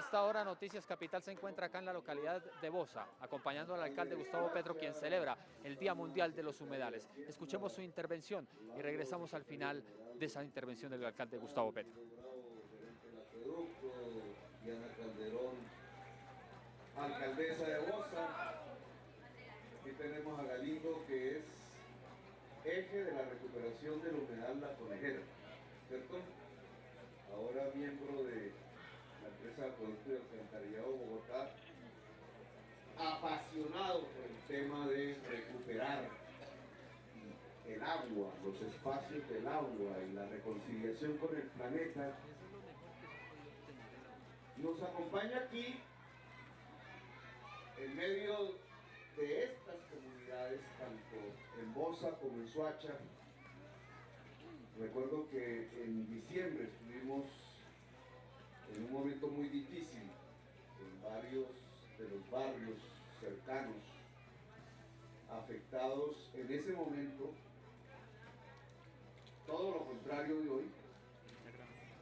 esta hora Noticias Capital se encuentra acá en la localidad de Bosa, acompañando al alcalde Gustavo Petro, quien celebra el Día Mundial de los Humedales. Escuchemos su intervención y regresamos al final de esa intervención del alcalde Gustavo Petro. Diana Calderón, alcaldesa de Bosa. Aquí tenemos a Galindo, que es eje de la recuperación del humedal La Conejera, ¿cierto? Ahora miembro de la empresa de productos de alcantarillado Bogotá, apasionado por el tema de recuperar el agua, los espacios del agua y la reconciliación con el planeta. Nos acompaña aquí, en medio de estas comunidades, tanto en Bosa como en Soacha. Recuerdo que en diciembre estuvimos en un momento muy difícil en varios de los barrios cercanos, afectados en ese momento, todo lo contrario de hoy,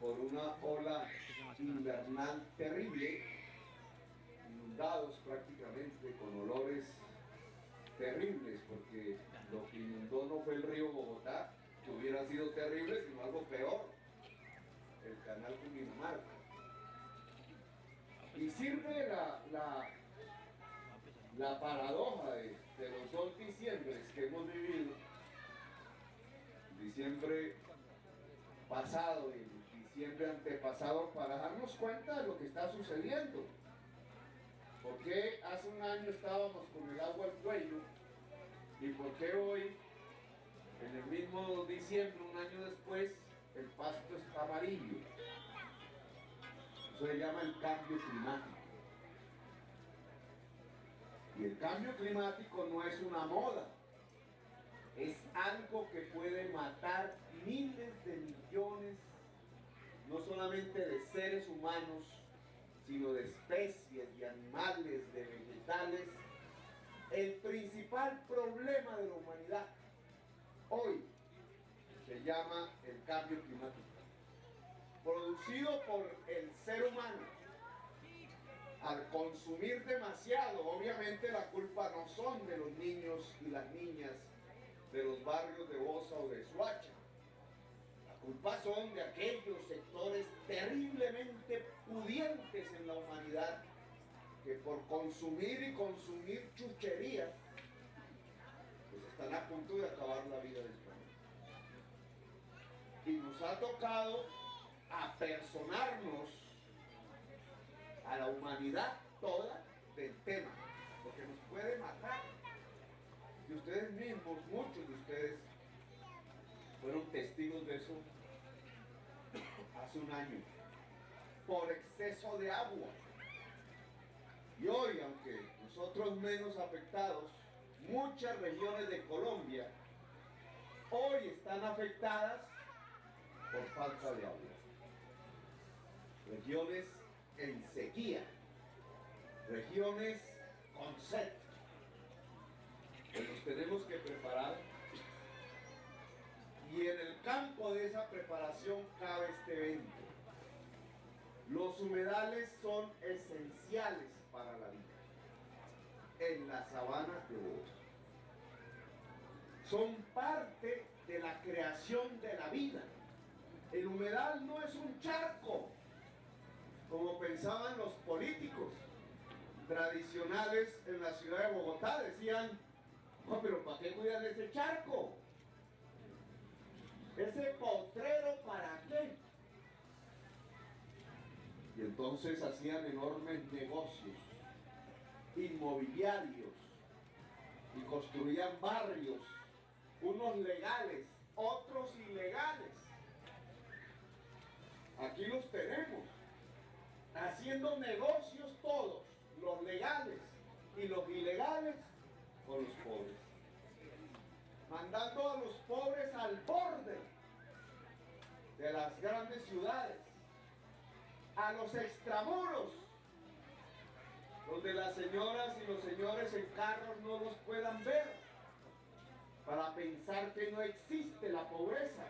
por una ola invernal terrible, inundados prácticamente, con olores terribles, porque lo que inundó no fue el río Bogotá, que hubiera sido terrible, sino algo peor, el canal Cundinamarca. Y sirve la paradoja de los 2 diciembres que hemos vivido, diciembre pasado y diciembre antepasado, para darnos cuenta de lo que está sucediendo. Porque hace un año estábamos con el agua al cuello y por qué hoy, en el mismo diciembre, un año después, el pasto está amarillo. Eso se llama el cambio climático. Y el cambio climático no es una moda, es algo que puede matar miles de millones, no solamente de seres humanos, sino de especies, de animales, de vegetales. El principal problema de la humanidad hoy se llama el cambio climático, producido por el ser humano. Al consumir demasiado, obviamente la culpa no son de los niños y las niñas de los barrios de Bosa o de Soacha. La culpa son de aquellos sectores terriblemente pudientes en la humanidad, que por consumir y consumir chucherías, pues están a punto de acabar la vida del planeta. Y nos ha tocado apersonarnos a la humanidad toda del tema, porque nos puede matar. Y ustedes mismos, muchos de ustedes, fueron testigos de eso hace un año, por exceso de agua. Y hoy, aunque nosotros menos afectados, muchas regiones de Colombia hoy están afectadas por falta de agua. Regiones en sequía, regiones con sed. Pues nos tenemos que preparar, y en el campo de esa preparación cabe este evento. Los humedales son esenciales para la vida en la sabana de Bogotá. Son parte de la creación de la vida. El humedal no es un charco, como pensaban los políticos tradicionales en la ciudad de Bogotá. Decían: no, pero ¿para qué cuidan ese charco? ¿Ese potrero para qué? Y entonces hacían enormes negocios inmobiliarios y construían barrios, unos legales, otros ilegales. Aquí los tenemos, haciendo negocios todos, los legales y los ilegales, con los pobres, mandando a los pobres al borde de las grandes ciudades, a los extramuros, donde las señoras y los señores en carros no los puedan ver, para pensar que no existe la pobreza.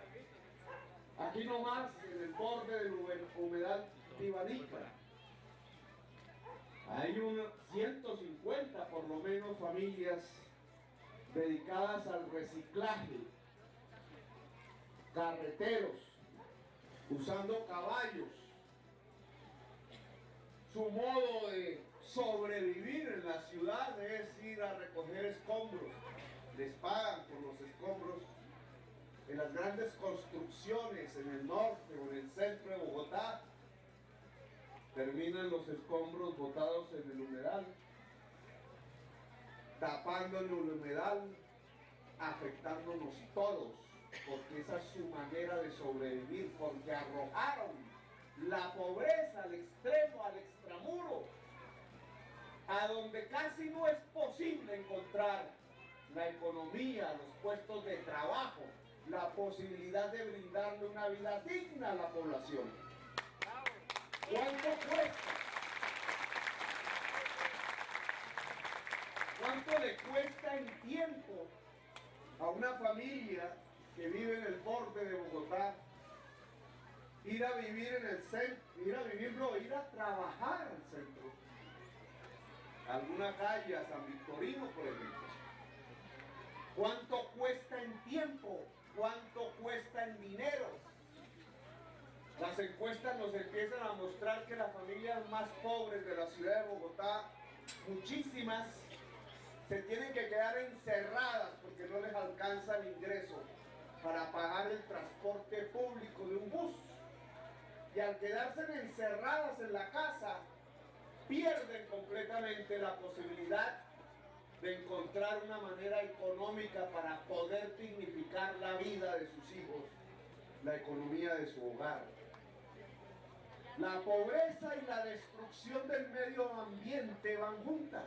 Aquí nomás, en el borde del humedal Ibanica. Hay unas 150 por lo menos familias dedicadas al reciclaje, carreteros, usando caballos. Su modo de sobrevivir en la ciudad es ir a recoger escombros. Les pagan por los escombros. En las grandes construcciones en el norte o en el centro de Bogotá, terminan los escombros botados en el humedal, tapando el humedal, afectándonos todos, porque esa es su manera de sobrevivir, porque arrojaron la pobreza al extremo, al extramuro, a donde casi no es posible encontrar la economía, los puestos de trabajo, la posibilidad de brindarle una vida digna a la población. ¿Cuánto cuesta? ¿Cuánto le cuesta en tiempo a una familia que vive en el borde de Bogotá ir a vivir en el centro, ir a trabajar al centro? Alguna calle, a San Victorino, por ejemplo. ¿Cuánto cuesta en tiempo? ¿Cuánto cuesta en dinero? Las encuestas nos empiezan a mostrar que las familias más pobres de la ciudad de Bogotá, muchísimas, se tienen que quedar encerradas porque no les alcanza el ingreso para pagar el transporte público de un bus. Y al quedarse encerradas en la casa, pierden completamente la posibilidad de encontrar una manera económica para poder dignificar la vida de sus hijos, la economía de su hogar. La pobreza y la destrucción del medio ambiente van juntas.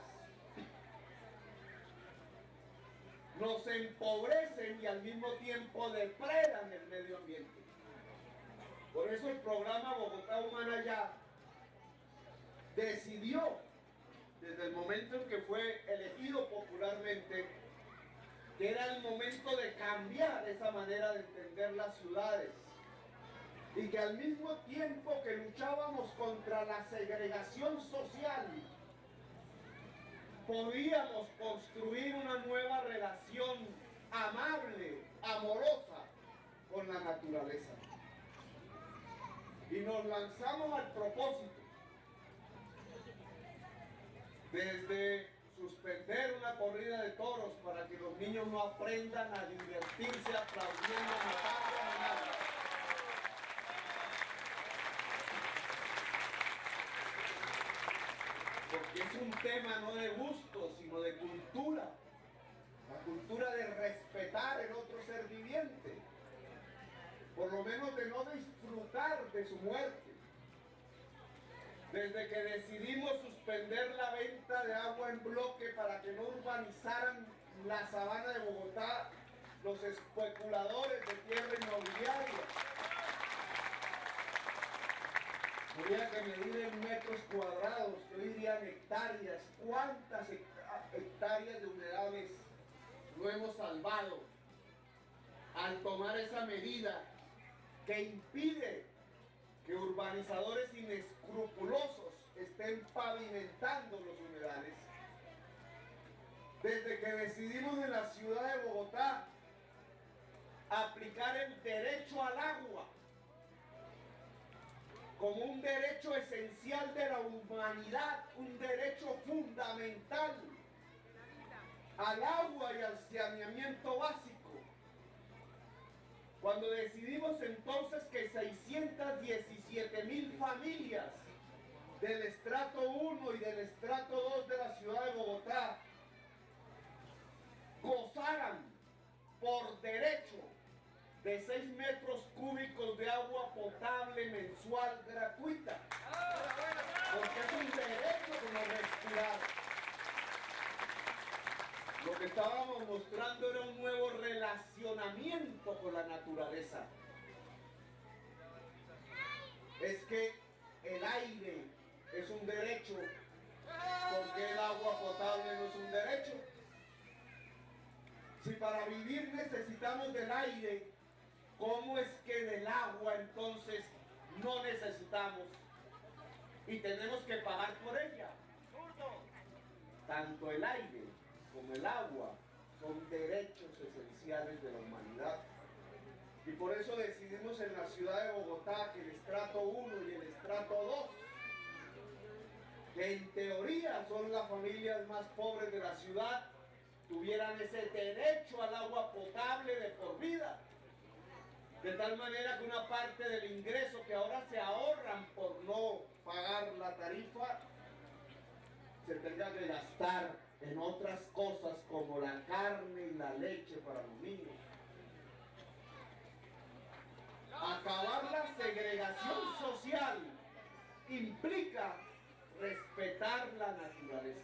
Nos empobrecen y al mismo tiempo depredan el medio ambiente. Por eso el programa Bogotá Humana Ya decidió, desde el momento en que fue elegido popularmente, que era el momento de cambiar esa manera de entender las ciudades y que al mismo tiempo que luchábamos contra la segregación social, podíamos construir una nueva relación amable, amorosa con la naturaleza. Y nos lanzamos al propósito desde suspender una corrida de toros para que los niños no aprendan a divertirse aplaudiendo, matando animales. Porque es un tema no de gusto, sino de cultura. La cultura de respetar el otro ser viviente. Por lo menos de no disfrutar de su muerte. Desde que decidimos suspender la venta de agua en bloque para que no urbanizaran la sabana de Bogotá los especuladores de tierra inmobiliaria. Habría que medir en metros cuadrados, yo diría en hectáreas. ¿Cuántas hectáreas de humedales no hemos salvado al tomar esa medida que impide que urbanizadores inescrupulosos estén pavimentando los humedales? Desde que decidimos en la ciudad de Bogotá aplicar el derecho al agua como un derecho esencial de la humanidad, un derecho fundamental al agua y al saneamiento básico. Cuando decidimos entonces que 617,000 familias del estrato 1 y del estrato 2 de la ciudad de Bogotá gozaran por derecho de 6 metros cúbicos de agua potable mensual gratuita. Porque es un derecho como respirar. Lo que estábamos mostrando era un nuevo relacionamiento con la naturaleza. Es que el aire es un derecho, porque el agua potable no es un derecho. Si para vivir necesitamos del aire, ¿cómo es que del agua entonces no necesitamos y tenemos que pagar por ella? Tanto el aire como el agua son derechos esenciales de la humanidad. Y por eso decidimos en la ciudad de Bogotá que el estrato 1 y el estrato 2, que en teoría son las familias más pobres de la ciudad, tuvieran ese derecho al agua potable de por vida. De tal manera que una parte del ingreso que ahora se ahorran por no pagar la tarifa, se tenga que gastar en otras cosas como la carne y la leche para los niños. Acabar la segregación social implica respetar la naturaleza.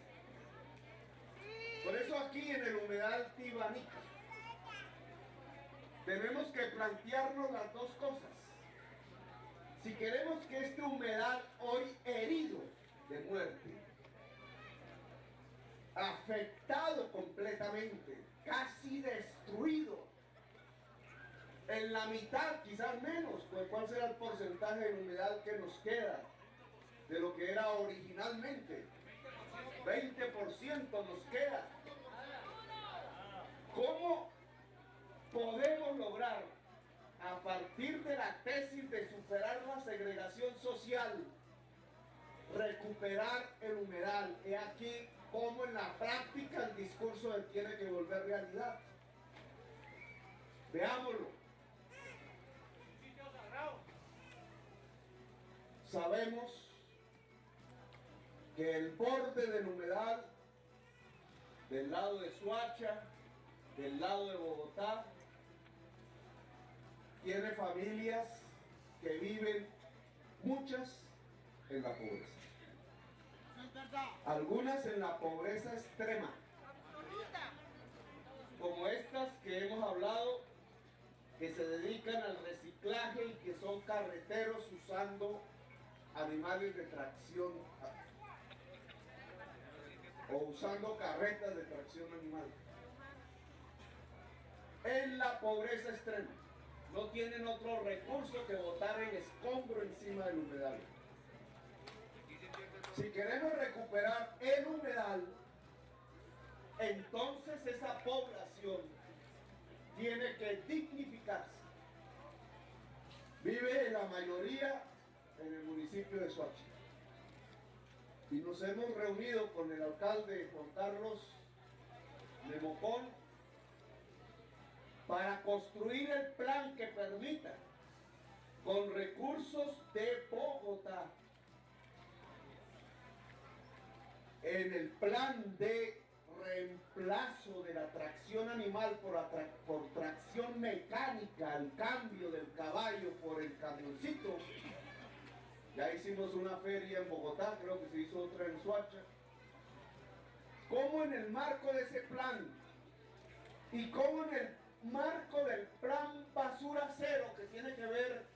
Por eso aquí en el humedal Tibanica tenemos que plantearnos las dos cosas. Si queremos que este humedal hoy herido de muerte, afectado completamente, casi destruido, en la mitad, quizás menos, pues ¿cuál será el porcentaje de humedal que nos queda de lo que era originalmente? 20% nos queda. ¿Cómo podemos lograr, a partir de la tesis de superar la segregación social, recuperar el humedal? He aquí cómo en la práctica el discurso tiene que volver realidad. Veámoslo. Sabemos que el borde del humedal, del lado de Soacha, del lado de Bogotá, tiene familias que viven, muchas, en la pobreza. Algunas en la pobreza extrema, como estas que hemos hablado, que se dedican al reciclaje y que son carreteros usando animales de tracción o usando carretas de tracción animal. En la pobreza extrema no tienen otro recurso que botar el escombro encima del humedal. Si queremos recuperar el humedal, entonces esa población tiene que dignificarse. Vive la mayoría en el municipio de Soacha. Y nos hemos reunido con el alcalde Juan Carlos Lemocón para construir el plan que permita, con recursos de Bogotá, en el plan de reemplazo de la tracción animal por tracción mecánica, el cambio del caballo por el camioncito. Ya hicimos una feria en Bogotá, creo que se hizo otra en Soacha. ¿Cómo en el marco de ese plan y cómo en el marco del plan Basura Cero, que tiene que ver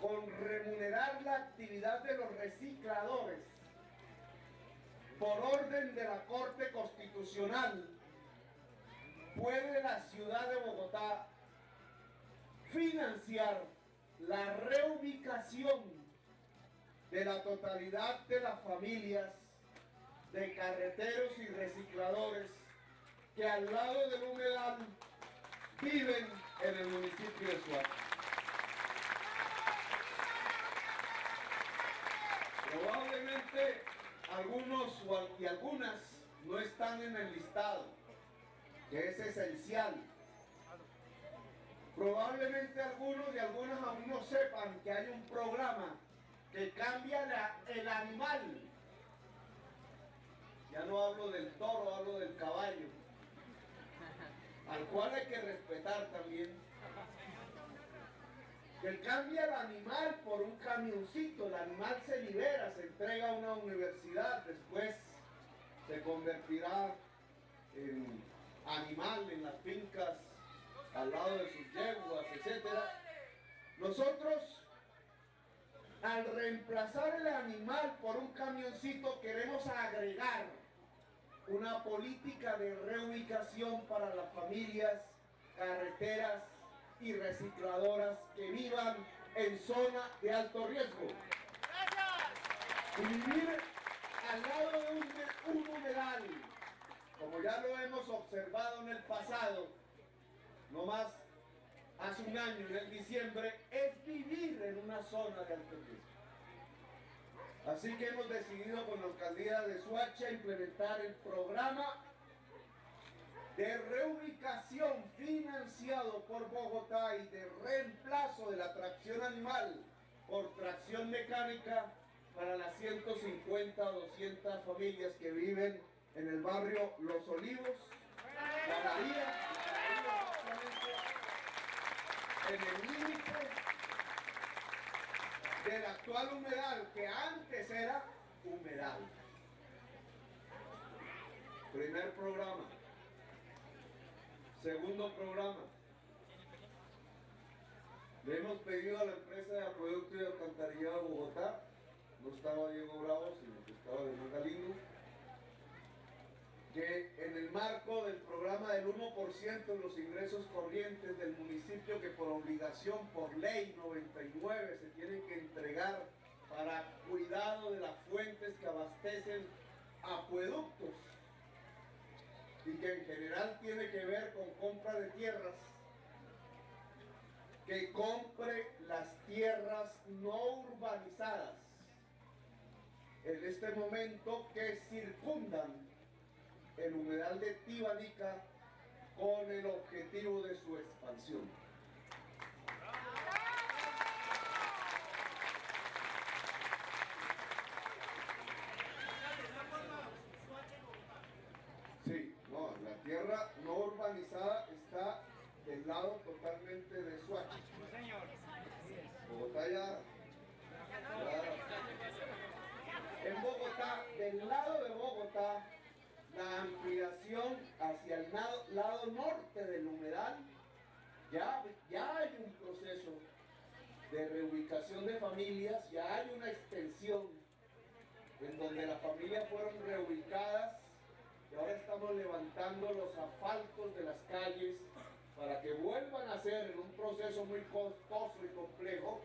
con remunerar la actividad de los recicladores, por orden de la Corte Constitucional, puede la ciudad de Bogotá financiar la reubicación de la totalidad de las familias de carreteros y recicladores que al lado del humedal viven en el municipio de Soacha? Probablemente algunos y algunas no están en el listado, que es esencial. Probablemente algunos y algunas aún no sepan que hay un programa que cambia el animal. Ya no hablo del toro, hablo del caballo, al cual hay que respetar también. Que cambia el animal por un camioncito, el animal se libera, se entrega a una universidad, después se convertirá en animal en las fincas, al lado de sus yeguas, etc. Nosotros, al reemplazar el animal por un camioncito, queremos agregar una política de reubicación para las familias carreteras y recicladoras que vivan en zona de alto riesgo. Y vivir al lado de un humedal, como ya lo hemos observado en el pasado, no más hace un año, en el diciembre, es vivir en una zona de alto riesgo. Así que hemos decidido con la alcaldía de Soacha implementar el programa de reubicación financiado por Bogotá y de reemplazo de la tracción animal por tracción mecánica para las 150 o 200 familias que viven en el barrio Los Olivos, La Bahía, en el límite del actual humedal, que antes era humedal. Primer programa. Segundo programa. Le hemos pedido a la empresa de acueducto y alcantarillado de Bogotá, no estaba Diego Bravo, sino que estaba de Magdaleno, que en el marco del programa del 1% de los ingresos corrientes del municipio, que por obligación, por ley 99, se tienen que entregar para cuidado de las fuentes que abastecen acueductos y que en general tiene que ver con compra de tierras, que compre las tierras no urbanizadas en este momento que circundan el humedal de Tibanica con el objetivo de su expansión. Sí, no, la tierra no urbanizada está del lado totalmente de Soacha. Bogotá ya. En Bogotá, del lado de Bogotá, la ampliación hacia el lado norte del humedal, ya hay un proceso de reubicación de familias, ya hay una extensión en donde las familias fueron reubicadas y ahora estamos levantando los asfaltos de las calles para que vuelvan a ser en un proceso muy costoso y complejo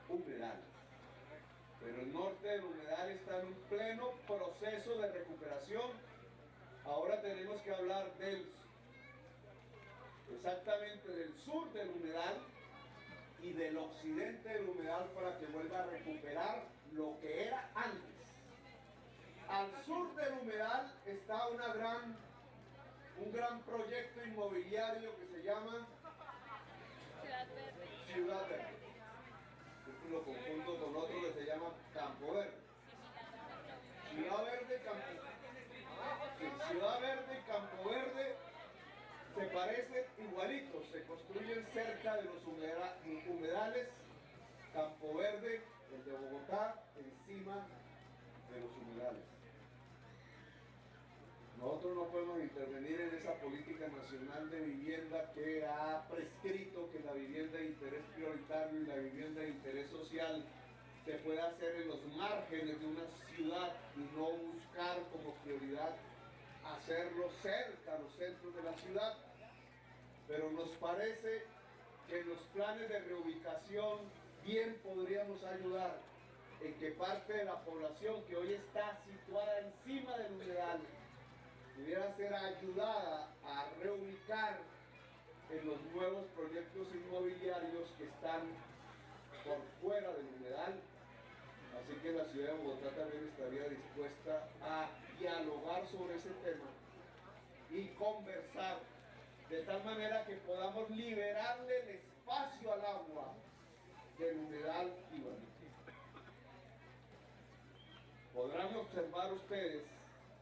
humedal. Pero el norte del humedal está en un pleno proceso de recuperación. Ahora tenemos que hablar exactamente del sur del humedal y del occidente del humedal para que vuelva a recuperar lo que era antes. Al sur del humedal está un gran proyecto inmobiliario que se llama Ciudad Verde. Yo lo confundo con otro que se llama Campo Verde. Ciudad Verde y Campo Verde se parecen igualitos, se construyen cerca de los humedales. Campo Verde, el de Bogotá, encima de los humedales. Nosotros no podemos intervenir en esa política nacional de vivienda que ha prescrito que la vivienda de interés prioritario y la vivienda de interés social se puede hacer en los márgenes de una ciudad y no buscar como prioridad hacerlo cerca a los centros de la ciudad. Pero nos parece que en los planes de reubicación bien podríamos ayudar en que parte de la población que hoy está situada encima del humedal pudiera ser ayudada a reubicar en los nuevos proyectos inmobiliarios que están por fuera del humedal. Así que la ciudad de Bogotá también estaría dispuesta a dialogar sobre ese tema y conversar de tal manera que podamos liberarle el espacio al agua del humedal Tibanica. Podrán observar ustedes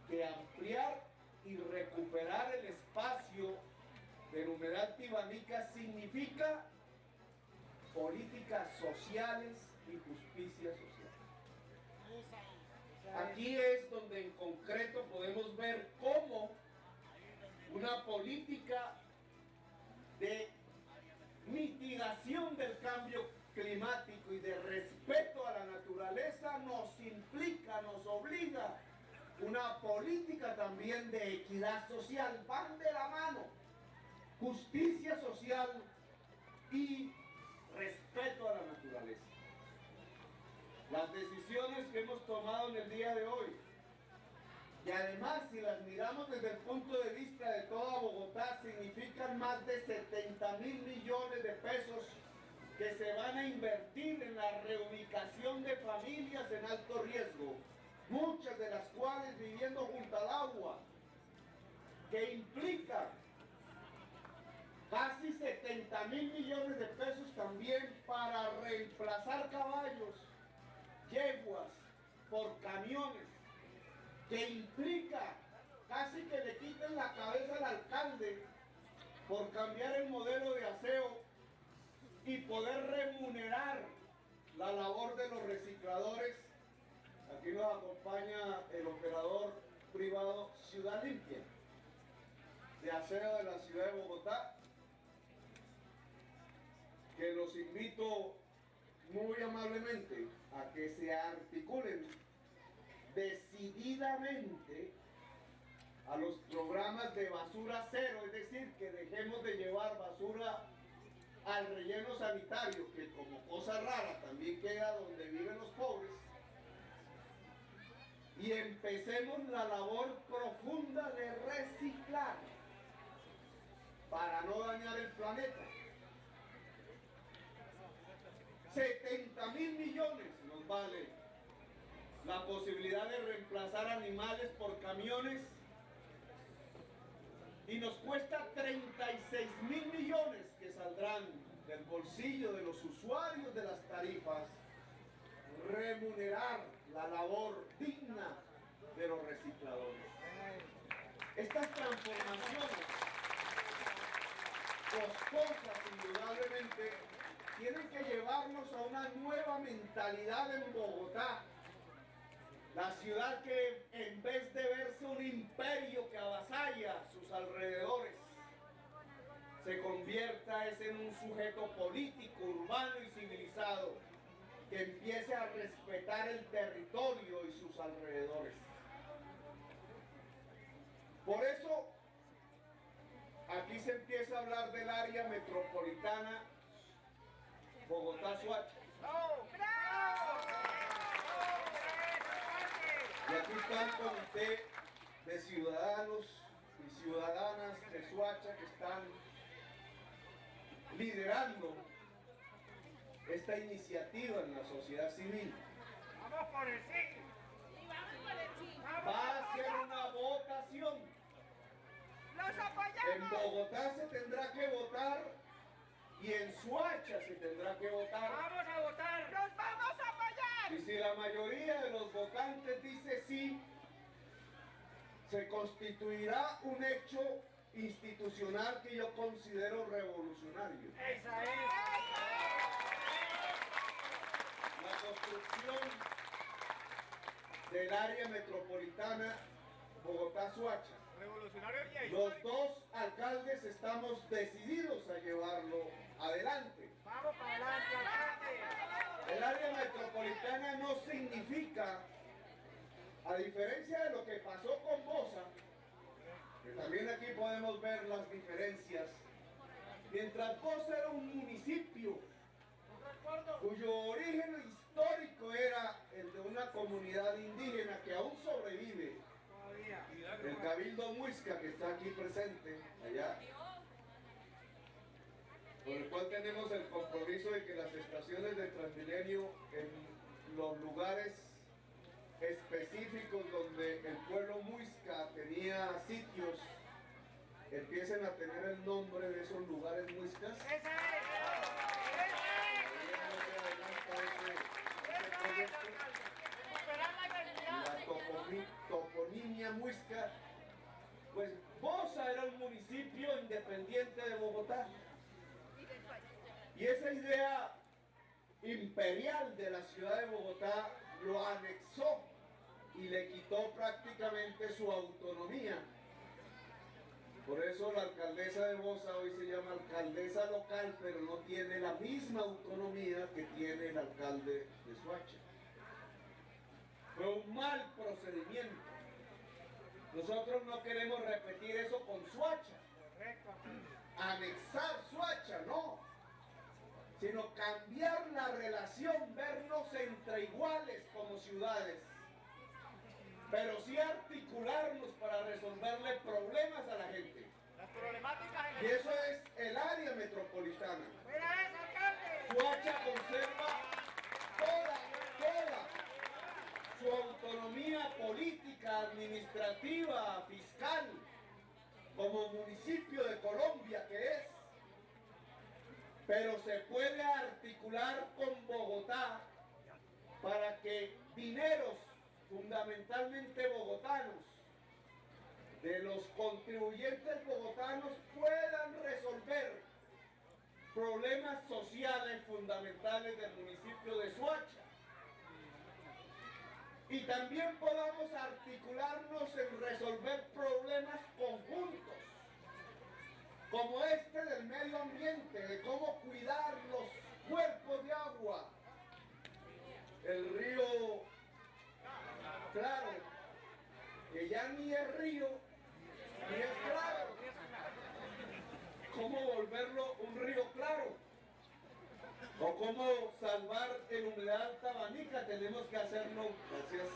que ampliar y recuperar el espacio del humedal Tibanica significa políticas sociales y justicia social. Aquí es donde en concreto podemos ver cómo una política de mitigación del cambio climático y de respeto a la naturaleza nos implica, nos obliga una política también de equidad social. Van de la mano, justicia social y respeto a la naturaleza. Las decisiones que hemos tomado en el día de hoy, y además si las miramos desde el punto de vista de toda Bogotá, significan más de 70.000 millones de pesos que se van a invertir en la reubicación de familias en alto riesgo, muchas de las cuales viviendo junto al agua, que implica casi 70.000 millones de pesos también para reemplazar caballos, yeguas, por camiones, que implica casi que le quiten la cabeza al alcalde por cambiar el modelo de aseo y poder remunerar la labor de los recicladores. Aquí nos acompaña el operador privado Ciudad Limpia, de aseo de la ciudad de Bogotá, que los invito muy amablemente a que se articulen decididamente a los programas de basura cero, es decir, que dejemos de llevar basura al relleno sanitario, que como cosa rara también queda donde viven los pobres, y empecemos la labor profunda de reciclar para no dañar el planeta. 70.000 millones nos vale la posibilidad de reemplazar animales por camiones y nos cuesta 36.000 millones que saldrán del bolsillo de los usuarios de las tarifas remunerar la labor digna de los recicladores. Estas transformaciones costosas indudablemente tienen que llevarnos a una nueva mentalidad en Bogotá, la ciudad que en vez de verse un imperio que avasalla sus alrededores, se convierta en un sujeto político, urbano y civilizado, que empiece a respetar el territorio y sus alrededores. Por eso, aquí se empieza a hablar del área metropolitana Bogotá-Soacha. Y aquí está el comité de ciudadanos y ciudadanas de Soacha que están liderando esta iniciativa en la sociedad civil. ¡Vamos por el sí! Va a ser una votación. ¡Los apoyamos! En Bogotá se tendrá que votar y en Soacha se tendrá que votar. ¡Vamos a votar! ¡Los vamos a apoyar! Y si la mayoría de los votantes dice sí, se constituirá un hecho institucional que yo considero revolucionario. ¡Esa es! La construcción del área metropolitana Bogotá-Soacha. Revolucionario y Los dos alcaldes estamos decididos a llevarlo adelante. ¡Vamos para adelante, alcalde! El área metropolitana no significa, a diferencia de lo que pasó con Bosa, que también aquí podemos ver las diferencias, mientras Bosa era un municipio cuyo origen histórico era el de una comunidad indígena que aún sobrevive, el Cabildo Muisca, que está aquí presente, allá, por el cual tenemos el compromiso de que las estaciones de Transmilenio en los lugares específicos donde el pueblo Muisca tenía sitios empiecen a tener el nombre de esos lugares muiscas. ¡Esa es! La toponimia muisca, pues Bosa era un municipio independiente de Bogotá. Y esa idea imperial de la ciudad de Bogotá lo anexó y le quitó prácticamente su autonomía. Por eso la alcaldesa de Bosa hoy se llama alcaldesa local, pero no tiene la misma autonomía que tiene el alcalde de Soacha. Fue un mal procedimiento. Nosotros no queremos repetir eso con Soacha. Anexar Soacha, no. Sino cambiar la relación, vernos estemos entre iguales como ciudades, pero sí articularnos para resolverle problemas a la gente. Las problemáticas Y eso es el área metropolitana. ¡Mira eso, alcalde! Soacha conserva toda su autonomía política, administrativa, fiscal, como municipio de Colombia que es, pero se puede articular con Bogotá para que dineros, fundamentalmente bogotanos, de los contribuyentes bogotanos puedan resolver problemas sociales fundamentales del municipio de Soacha. Y también podamos articularnos en resolver problemas conjuntos, como este del medio ambiente, de cómo cuidar los cuerpos de agua, el río Claro, que ya ni es río, ni es claro. ¿Cómo volverlo un río claro? O cómo salvar el humedal Tabanica, tenemos que hacerlo, gracias,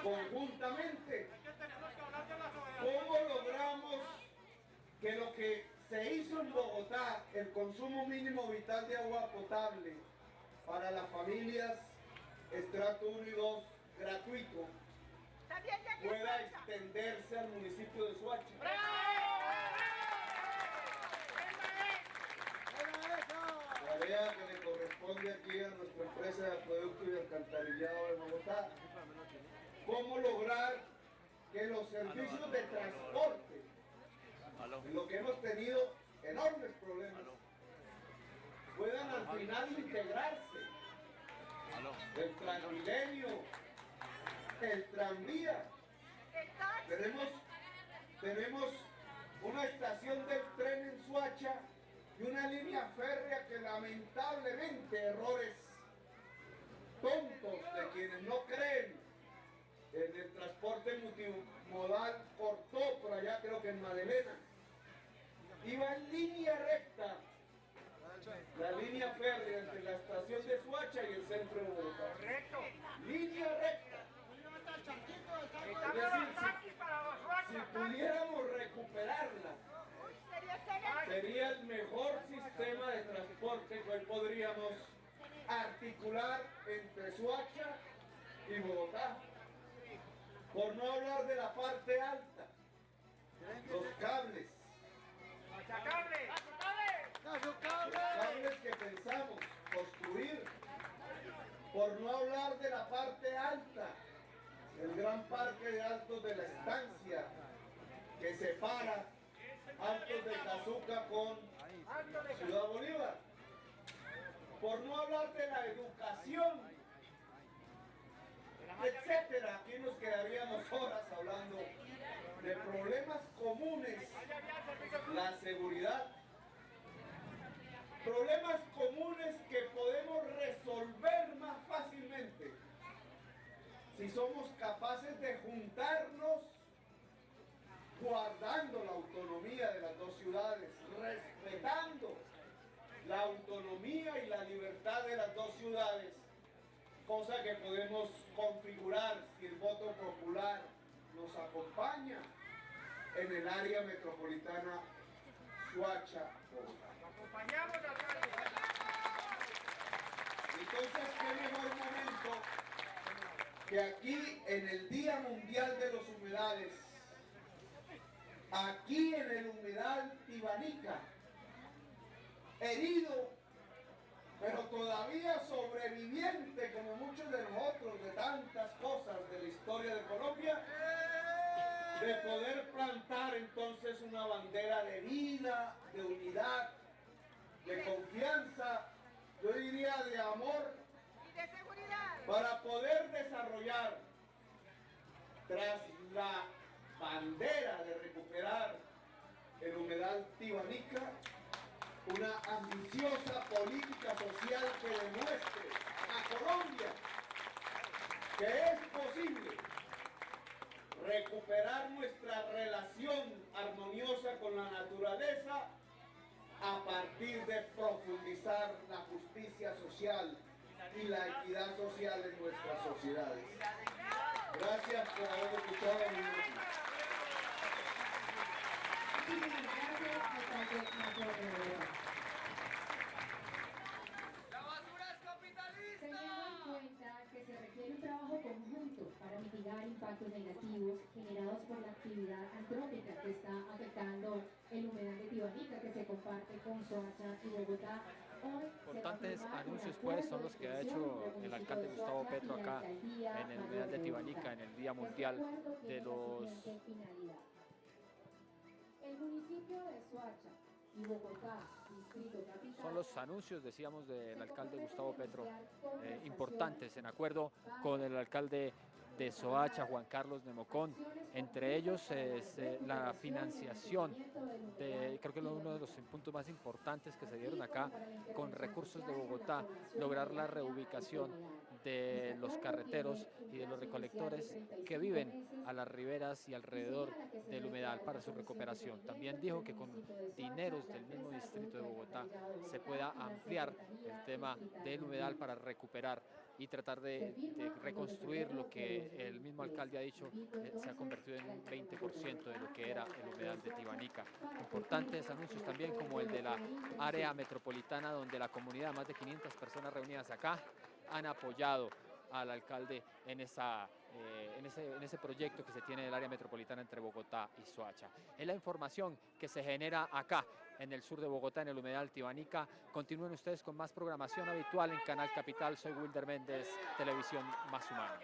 conjuntamente. ¿Cómo logramos que lo que se hizo en Bogotá, el consumo mínimo vital de agua potable para las familias estrato 1 y 2 gratuito, pueda extenderse al municipio de Soacha? Tarea que le corresponde aquí a nuestra empresa de acueducto y alcantarillado de Bogotá. ¿Cómo lograr que los servicios de transporte, en lo que hemos tenido enormes problemas, puedan al final integrarse? El Transmilenio, el tranvía. Tenemos una estación del tren en Soacha y una línea férrea que lamentablemente errores tontos de quienes no creen en el transporte multimodal cortó por allá, creo que en Magdalena. Iba en línea recta la línea férrea entre la estación de Soacha y el centro de Bogotá. Correcto. Línea recta. Estamos los taxis para los Si pudiéramos recuperarla, sería el mejor sistema de transporte que hoy podríamos articular entre Soacha y Bogotá. Por no hablar de la parte alta, los cables. Los cables que pensamos construir. Por no hablar de la parte alta, el gran parque de Altos de la Estancia, que separa Altos de Cazuca con Ciudad Bolívar. Por no hablar de la educación, etcétera. Aquí nos quedaríamos horas hablando de problemas comunes, la seguridad, problemas comunes que podemos resolver más fácilmente si somos capaces de juntarnos guardando la autonomía de las dos ciudades, respetando la autonomía y la libertad de las dos ciudades, cosa que podemos configurar si el voto popular nos acompaña en el área metropolitana Soacha-Bogotá. Acompañamos al alcalde. Entonces, qué mejor momento que aquí en el Día Mundial de los Humedales, aquí en el humedal Tibanica, herido, pero todavía sobreviviente como muchos de nosotros de tantas cosas de la historia de Colombia, de poder plantar entonces una bandera de vida, de unidad, de confianza, yo diría de amor, De seguridad. para poder desarrollar tras la bandera de recuperar el humedal Tibanica una ambiciosa política social que demuestre a Colombia que es posible recuperar nuestra relación armoniosa con la naturaleza a partir de profundizar la justicia social y la equidad social en nuestras sociedades. Gracias por haber escuchado a mi grupo. Teniendo en cuenta que se requiere un trabajo conjunto para mitigar impactos negativos generados por la actividad antrópica que está afectando el humedal de Tibanica, que se comparte con Soacha y Bogotá. Importantes anuncios pues son los que ha hecho el alcalde Gustavo Petro acá en el humedal de Tibanica en el Día Mundial de los... El municipio de Soacha y Bogotá, distrito capital, Son los anuncios, decíamos, del alcalde Gustavo Petro, importantes en acuerdo con el alcalde de Soacha, Juan Carlos Nemocón. Entre ellos es la financiación, creo que uno de los puntos más importantes que se dieron acá, con recursos de Bogotá, lograr la reubicación de los carreteros y de los recolectores que viven a las riberas y alrededor del humedal para su recuperación. También dijo que con dineros del mismo distrito de Bogotá se pueda ampliar el tema del humedal para recuperar y tratar de reconstruir lo que el mismo alcalde ha dicho se ha convertido en un 20% de lo que era el humedal de Tibanica. Importantes anuncios también como el de la área metropolitana, donde la comunidad, más de 500 personas reunidas acá, han apoyado al alcalde en ese proyecto que se tiene del área metropolitana entre Bogotá y Soacha. Es la información que se genera acá en el sur de Bogotá, en el humedal Tibanica. Continúen ustedes con más programación habitual en Canal Capital. Soy Wilder Méndez, Televisión Más Humana.